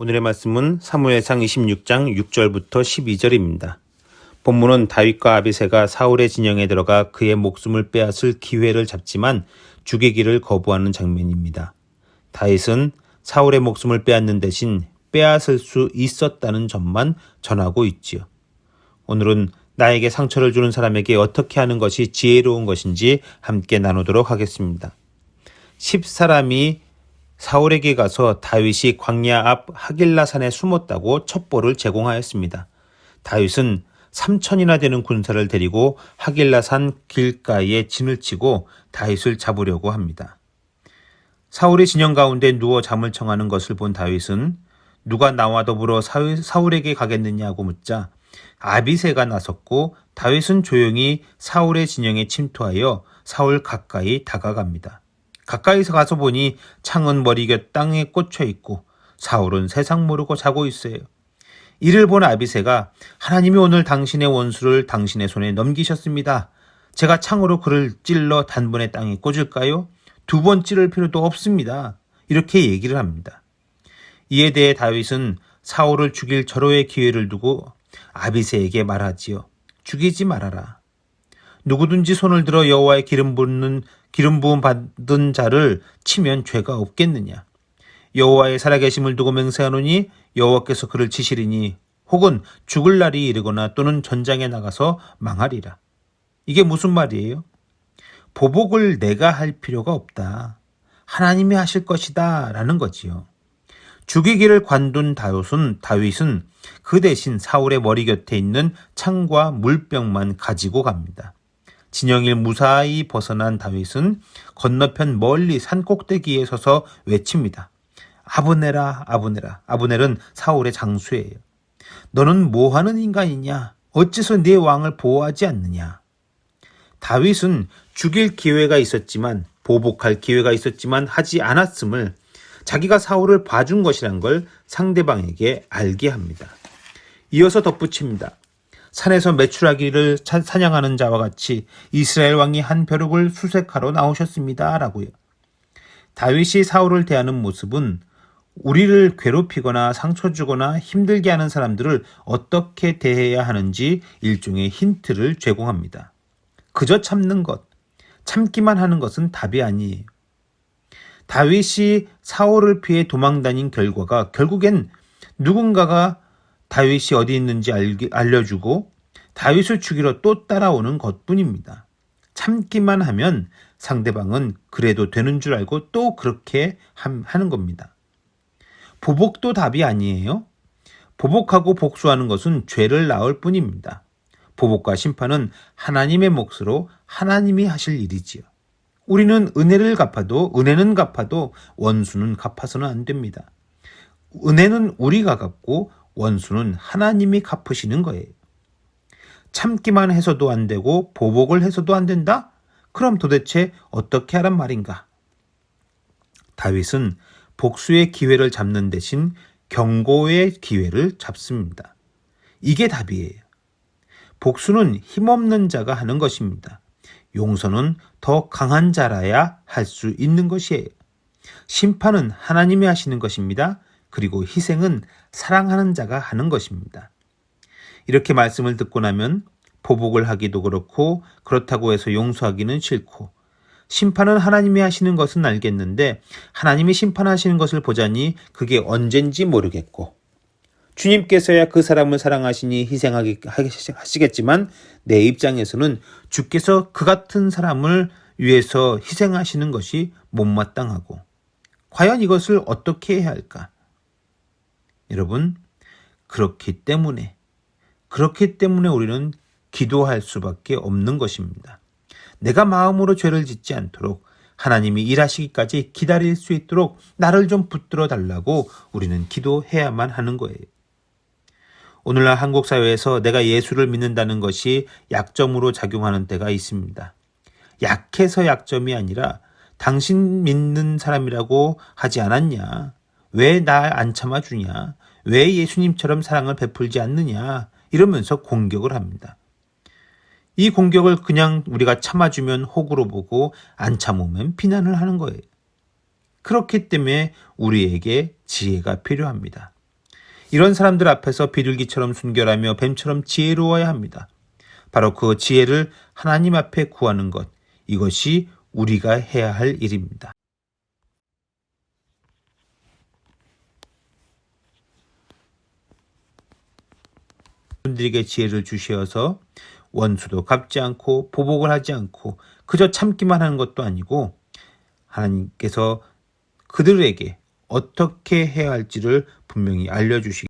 오늘의 말씀은 사무엘상 26장 6절부터 12절입니다. 본문은 다윗과 아비새가 사울의 진영에 들어가 그의 목숨을 빼앗을 기회를 잡지만 죽이기를 거부하는 장면입니다. 다윗은 사울의 목숨을 빼앗는 대신 빼앗을 수 있었다는 점만 전하고 있지요. 오늘은 나에게 상처를 주는 사람에게 어떻게 하는 것이 지혜로운 것인지 함께 나누도록 하겠습니다. 10사람이 사울에게 가서 다윗이 광야 앞 하길라산에 숨었다고 첩보를 제공하였습니다. 다윗은 3,000이나 되는 군사를 데리고 하길라산 길가에 진을 치고 다윗을 잡으려고 합니다. 사울의 진영 가운데 누워 잠을 청하는 것을 본 다윗은 누가 나와 더불어 사울에게 가겠느냐고 묻자 아비새가 나섰고 다윗은 조용히 사울의 진영에 침투하여 사울 가까이 다가갑니다. 가까이서 가서 보니 창은 머리곁 땅에 꽂혀 있고 사울은 세상 모르고 자고 있어요. 이를 본 아비새가 하나님이 오늘 당신의 원수를 당신의 손에 넘기셨습니다. 제가 창으로 그를 찔러 단번에 땅에 꽂을까요? 2번 찌를 필요도 없습니다. 이렇게 얘기를 합니다. 이에 대해 다윗은 사울을 죽일 절호의 기회를 두고 아비새에게 말하지요. 죽이지 말아라. 누구든지 손을 들어 여호와의 기름 부음 받은 자를 치면 죄가 없겠느냐. 여호와의 살아계심을 두고 맹세하노니 여호와께서 그를 치시리니 혹은 죽을 날이 이르거나 또는 전장에 나가서 망하리라. 이게 무슨 말이에요? 보복을 내가 할 필요가 없다. 하나님이 하실 것이다 라는 거지요. 죽이기를 관둔 다윗은 그 대신 사울의 머리 곁에 있는 창과 물병만 가지고 갑니다. 진영을 무사히 벗어난 다윗은 건너편 멀리 산 꼭대기에 서서 외칩니다. 아브넬아, 아브넬아. 아브넬은 사울의 장수예요. 너는 뭐하는 인간이냐? 어째서 네 왕을 보호하지 않느냐? 다윗은 죽일 기회가 있었지만 보복할 기회가 있었지만 하지 않았음을 자기가 사울을 봐준 것이란 걸 상대방에게 알게 합니다. 이어서 덧붙입니다. 산에서 메추라기를 사냥하는 자와 같이 이스라엘 왕이 한 벼룩을 수색하러 나오셨습니다. 라고요. 다윗이 사울을 대하는 모습은 우리를 괴롭히거나 상처 주거나 힘들게 하는 사람들을 어떻게 대해야 하는지 일종의 힌트를 제공합니다. 그저 참는 것, 참기만 하는 것은 답이 아니에요. 다윗이 사울을 피해 도망다닌 결과가 결국엔 누군가가 다윗이 어디 있는지 알려주고 다윗을 죽이러 또 따라오는 것뿐입니다. 참기만 하면 상대방은 그래도 되는 줄 알고 또 그렇게 하는 겁니다. 보복도 답이 아니에요. 보복하고 복수하는 것은 죄를 낳을 뿐입니다. 보복과 심판은 하나님의 몫으로 하나님이 하실 일이지요. 우리는 은혜는 갚아도 원수는 갚아서는 안 됩니다. 은혜는 우리가 갚고 원수는 하나님이 갚으시는 거예요. 참기만 해서도 안 되고 보복을 해서도 안 된다? 그럼 도대체 어떻게 하란 말인가? 다윗은 복수의 기회를 잡는 대신 경고의 기회를 잡습니다. 이게 답이에요. 복수는 힘없는 자가 하는 것입니다. 용서는 더 강한 자라야 할 수 있는 것이에요. 심판은 하나님이 하시는 것입니다. 그리고 희생은 사랑하는 자가 하는 것입니다. 이렇게 말씀을 듣고 나면 보복을 하기도 그렇다고 해서 용서하기는 싫고 심판은 하나님이 하시는 것은 알겠는데 하나님이 심판하시는 것을 보자니 그게 언젠지 모르겠고 주님께서야 그 사람을 사랑하시니 희생하시겠지만 내 입장에서는 주께서 그 같은 사람을 위해서 희생하시는 것이 못마땅하고 과연 이것을 어떻게 해야 할까? 여러분, 그렇기 때문에 우리는 기도할 수밖에 없는 것입니다. 내가 마음으로 죄를 짓지 않도록 하나님이 일하시기까지 기다릴 수 있도록 나를 좀 붙들어 달라고 우리는 기도해야만 하는 거예요. 오늘날 한국 사회에서 내가 예수를 믿는다는 것이 약점으로 작용하는 때가 있습니다. 약해서 약점이 아니라 당신 믿는 사람이라고 하지 않았냐? 왜 날 안 참아주냐? 왜 예수님처럼 사랑을 베풀지 않느냐? 이러면서 공격을 합니다. 이 공격을 그냥 우리가 참아주면 호구로 보고 안 참으면 비난을 하는 거예요. 그렇기 때문에 우리에게 지혜가 필요합니다. 이런 사람들 앞에서 비둘기처럼 순결하며 뱀처럼 지혜로워야 합니다. 바로 그 지혜를 하나님 앞에 구하는 것, 이것이 우리가 해야 할 일입니다. 분들에게 지혜를 주시어서 원수도 갚지 않고 보복을 하지 않고 그저 참기만 하는 것도 아니고 하나님께서 그들에게 어떻게 해야 할지를 분명히 알려주시기